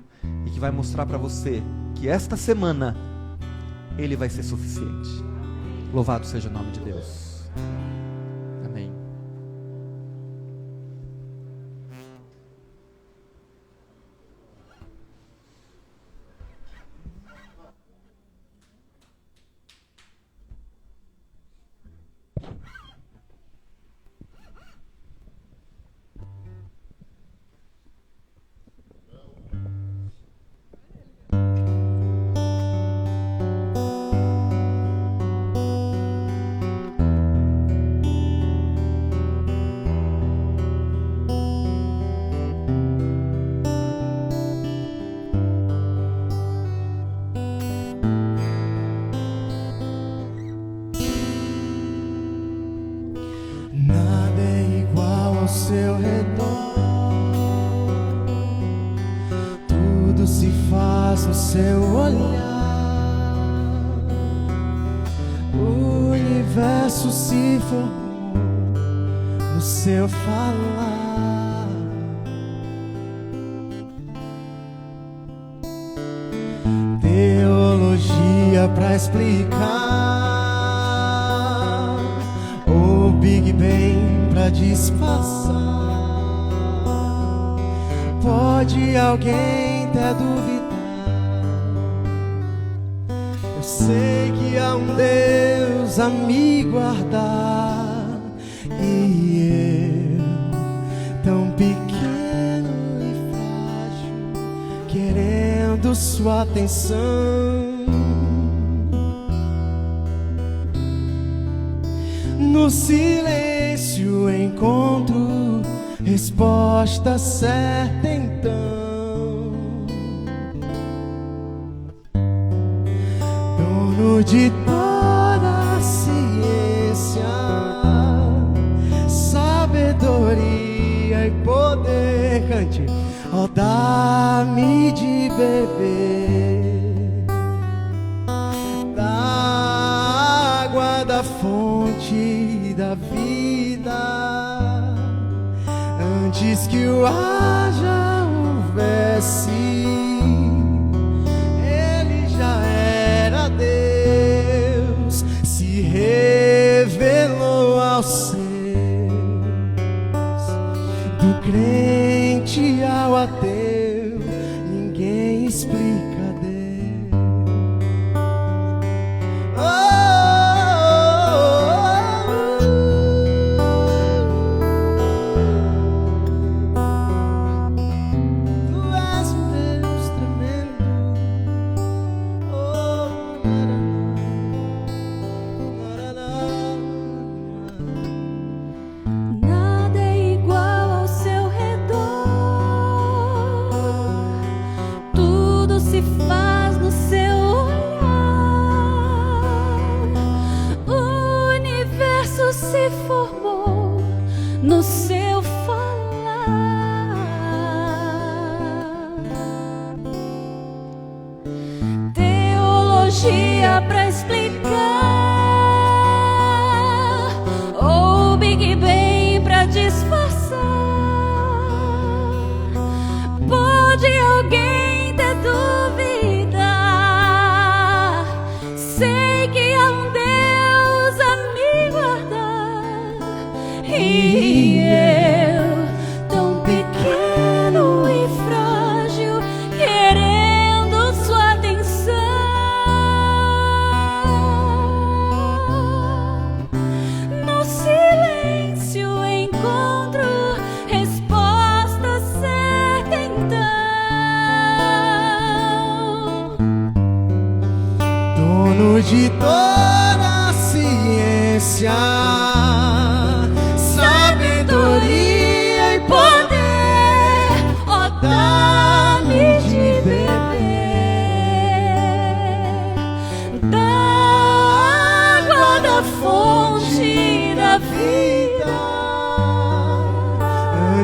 e que vai mostrar para você que esta semana Ele vai ser suficiente. Louvado seja o nome de Deus. Amém. Nada é igual ao seu redor, tudo se faz no seu olhar, o universo se formou no seu falar. Teologia pra explicar, o Big Bang pra disfarçar. Pode alguém até duvidar, eu sei que há um Deus a me guardar, e eu, tão pequeno e frágil, querendo sua atenção. No silêncio encontro resposta certa então. Dono de toda a ciência, sabedoria e poder, cante: ó, dá-me de beber da água da fonte da vida, antes que o ar já houvesse, Ele já era Deus, se revelou aos seus, do crente ao ateu, ninguém explica Deus. Nada é igual ao seu redor, tudo se faz no seu olhar, o universo se formou no seu falar. Teologia pra explicar, ou Big Bang pra disfarçar. Pode alguém até duvidar, sei que há um Deus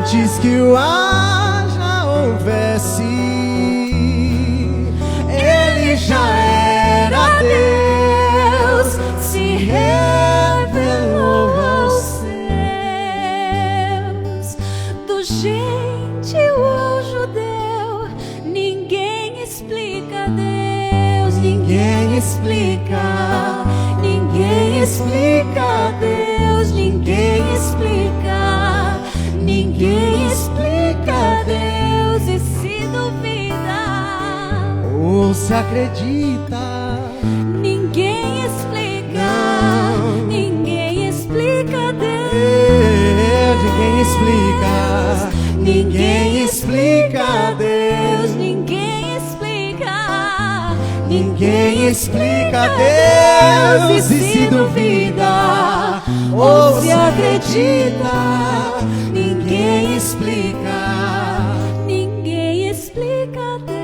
Antes que o haja houvesse, Ele já era Deus, se revelou aos céus. Do gentil ao judeu, ninguém explica Deus, ninguém explica, ninguém explica Deus, ninguém explica, ninguém explica Deus. E se duvida ou se acredita, ninguém explica, ninguém explica Deus, ninguém explica, ninguém explica Deus, ninguém explica, ninguém explica Deus. E se duvida ou se acredita, ninguém explica, ninguém explica Deus.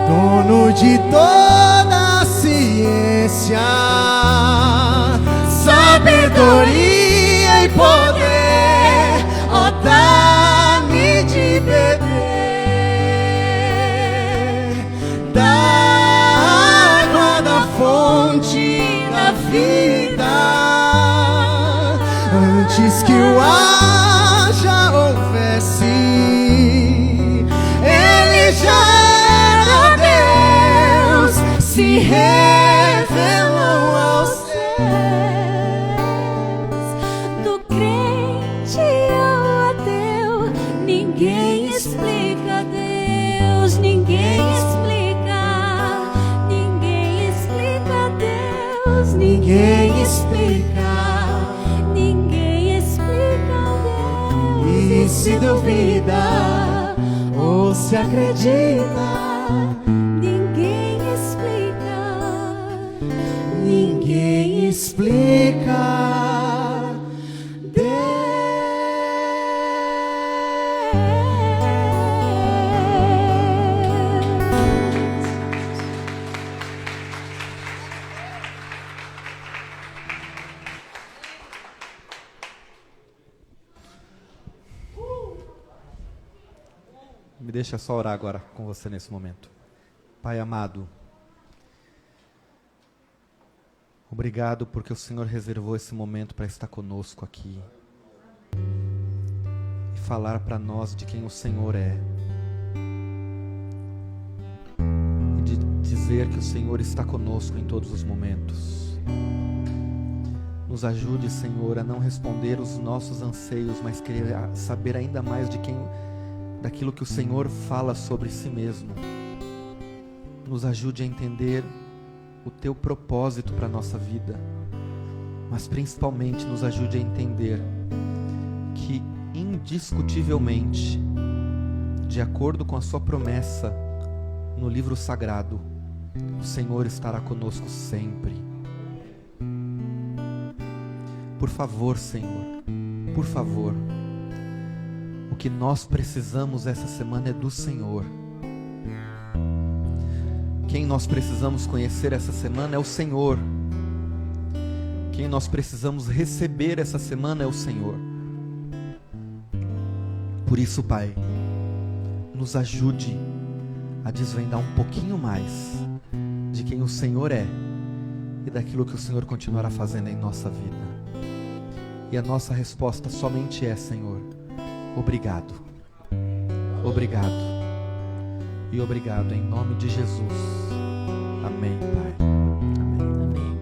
dono de toda a ciência, sabedoria e poder, ó, dá-me de beber da água da fonte da vida. Antes que o haja houvesse, Ele já era Deus, se revelou aos Céus. Do crente ao ateu, ninguém explica Deus, ninguém explica, ninguém explica Deus, ninguém explica, ninguém explica Deus. E se duvida ou se acredita, ninguém explica, ninguém explica Me deixa só orar agora com você nesse momento. Pai amado, obrigado porque o Senhor reservou esse momento para estar conosco aqui e falar para nós de quem o Senhor é. E de dizer que o Senhor está conosco em todos os momentos. Nos ajude, Senhor, a não responder os nossos anseios, mas querer saber ainda mais daquilo que o Senhor fala sobre si mesmo. Nos ajude a entender o Teu propósito para a nossa vida, mas principalmente nos ajude a entender que indiscutivelmente, de acordo com a Sua promessa no livro sagrado, o Senhor estará conosco sempre. Por favor, Senhor, por favor, o que nós precisamos essa semana é do Senhor. Quem nós precisamos conhecer essa semana é o Senhor. Quem nós precisamos receber essa semana é o Senhor. Por isso, Pai, nos ajude a desvendar um pouquinho mais de quem o Senhor é e daquilo que o Senhor continuará fazendo em nossa vida. E a nossa resposta somente é: Senhor, obrigado, obrigado e obrigado em nome de Jesus. Amém, Pai. Amém.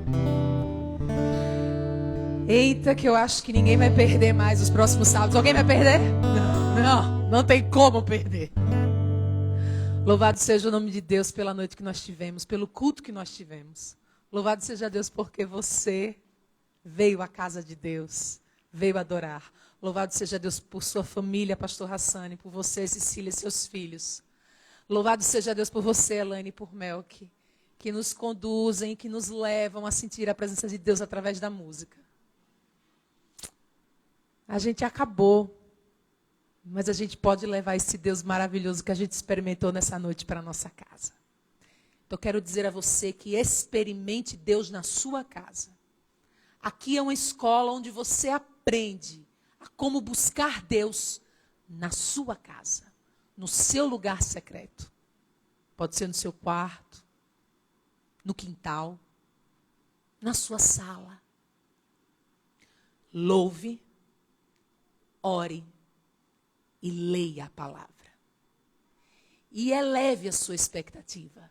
Eita, que eu acho que ninguém vai perder mais os próximos sábados. Alguém vai perder? Não tem como perder. Louvado seja o nome de Deus pela noite que nós tivemos, pelo culto que nós tivemos. Louvado seja Deus porque você veio à casa de Deus, veio adorar. Louvado seja Deus por sua família, pastor Hassani, por você, Cecília e seus filhos. Louvado seja Deus por você, Elaine, e por Melk, que nos conduzem, que nos levam a sentir a presença de Deus através da música. A gente acabou, mas a gente pode levar esse Deus maravilhoso que a gente experimentou nessa noite para a nossa casa. Então, quero dizer a você que experimente Deus na sua casa. Aqui é uma escola onde você aprende a como buscar Deus na sua casa, no seu lugar secreto. Pode ser no seu quarto, no quintal, na sua sala. Louve, ore e leia a palavra. E eleve a sua expectativa.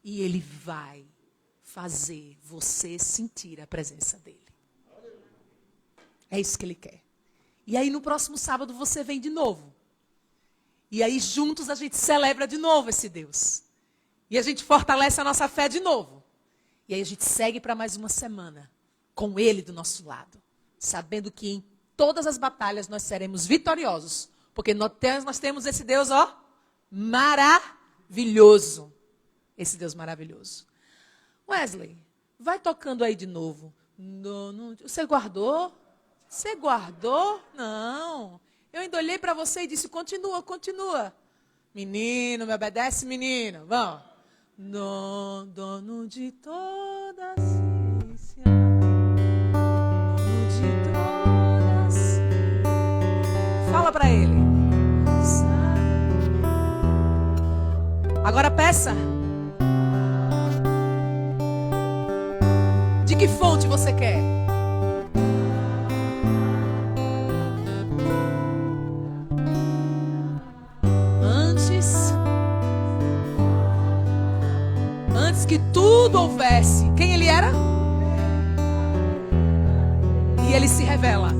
E Ele vai fazer você sentir a presença dEle. É isso que Ele quer. E aí no próximo sábado você vem de novo. E aí juntos a gente celebra de novo esse Deus. E a gente fortalece a nossa fé de novo. E aí a gente segue para mais uma semana com Ele do nosso lado. Sabendo que em todas as batalhas nós seremos vitoriosos. Porque nós temos esse Deus, ó, maravilhoso. Esse Deus maravilhoso. Wesley, vai tocando aí de novo. Você guardou? Você guardou? Não. Eu ainda olhei para você e disse, continua, continua. Menino, me obedece, menino. Vamos. Dono de toda a ciência. Dono de toda a ciência. Fala para ele. Agora peça. De que fonte você quer? Antes que tudo houvesse, quem Ele era? E Ele se revela.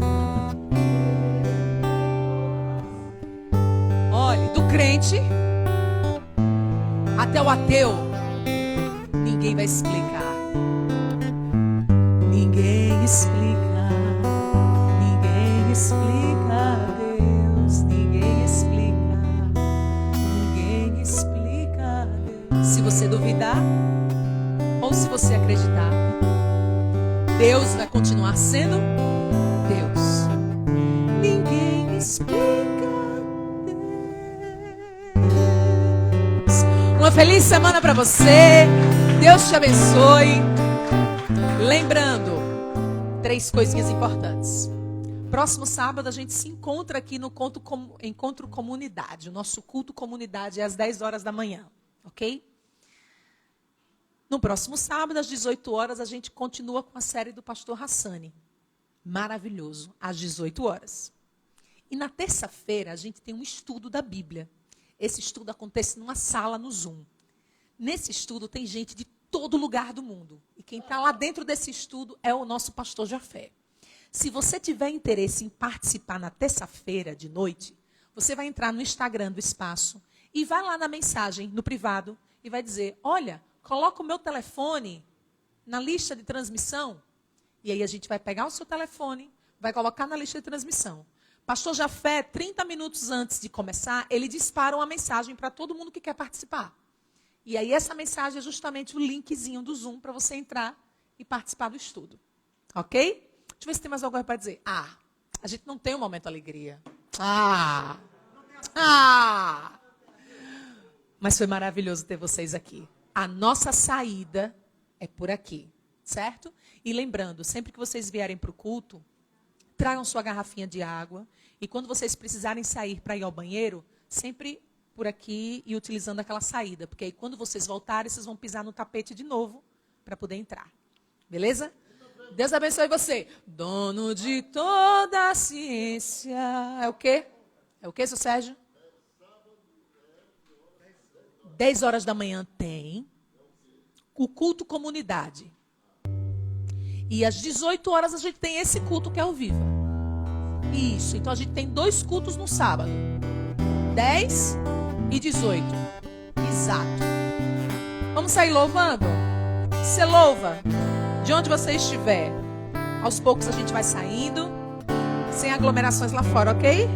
Olhe, do crente até o ateu, ninguém vai explicar. Ninguém explica Deus, ninguém explica Deus. Se você duvidar, ou se você acreditar, Deus vai continuar sendo Deus. Ninguém explica Deus. Uma feliz semana para você. Deus te abençoe. Lembrando, 3 coisinhas importantes. Próximo sábado a gente se encontra aqui no Encontro Comunidade. O nosso culto comunidade é às 10 horas da manhã, ok? No próximo sábado, às 18 horas, a gente continua com a série do pastor Hassani. Maravilhoso, às 18 horas. E na terça-feira a gente tem um estudo da Bíblia. Esse estudo acontece numa sala no Zoom. Nesse estudo tem gente de todo lugar do mundo. E quem está lá dentro desse estudo é o nosso pastor Jafé. Se você tiver interesse em participar na terça-feira de noite, você vai entrar no Instagram do Espaço e vai lá na mensagem, no privado, e vai dizer, olha, coloca o meu telefone na lista de transmissão. E aí a gente vai pegar o seu telefone, vai colocar na lista de transmissão. Pastor Jafé, 30 minutos antes de começar, ele dispara uma mensagem para todo mundo que quer participar. E aí essa mensagem é justamente o linkzinho do Zoom para você entrar e participar do estudo. Ok? Deixa eu ver se tem mais alguma coisa para dizer. A gente não tem um momento de alegria. Mas foi maravilhoso ter vocês aqui. A nossa saída é por aqui, certo? E lembrando, sempre que vocês vierem para o culto, tragam sua garrafinha de água. E quando vocês precisarem sair para ir ao banheiro, sempre por aqui e utilizando aquela saída. Porque aí quando vocês voltarem, vocês vão pisar no tapete de novo para poder entrar. Beleza? Deus abençoe você. Dono de toda a ciência. É o quê? É o quê, seu Sérgio? 10 horas da manhã tem o culto comunidade. E às 18 horas a gente tem esse culto que é ao vivo. Isso, então a gente tem 2 cultos no sábado. 10 e 18. Exato. Vamos sair louvando? Você louva de onde você estiver. Aos poucos a gente vai saindo, sem aglomerações lá fora, ok?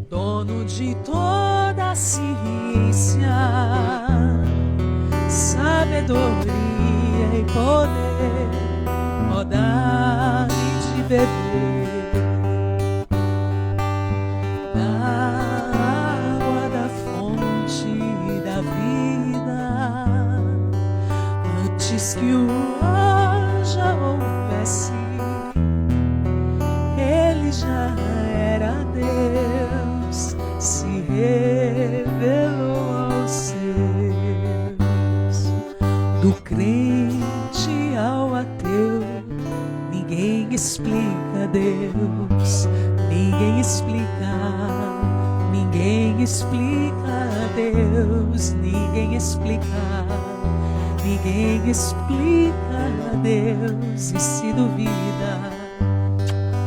Dono de toda a ciência, sabedoria e poder, ó, dá-me de beber da água da fonte da vida, antes que o ar já houvesse, Ele já ninguém explica Deus, ninguém explica Deus. E se duvida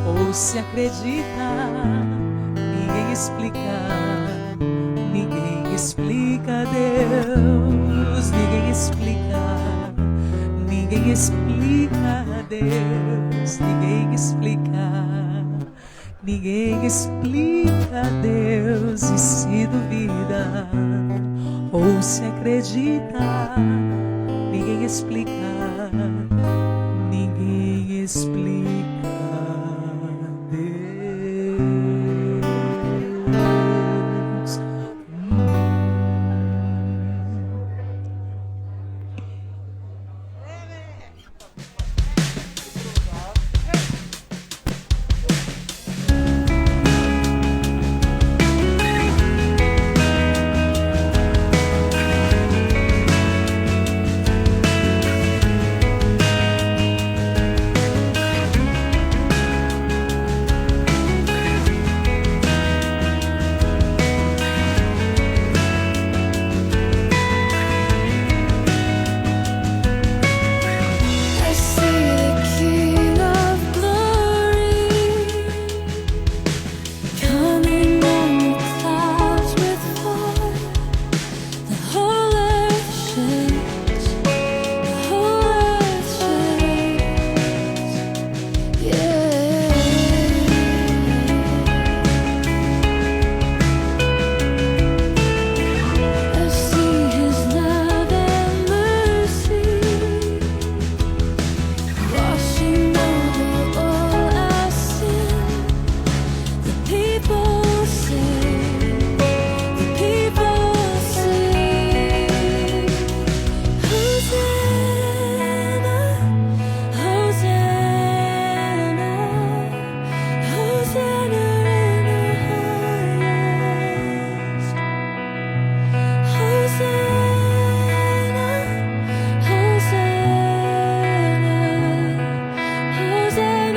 ou se acredita, ninguém explica Deus, ninguém explica Deus, ninguém explica Deus. E se duvida ou se acredita, ninguém explica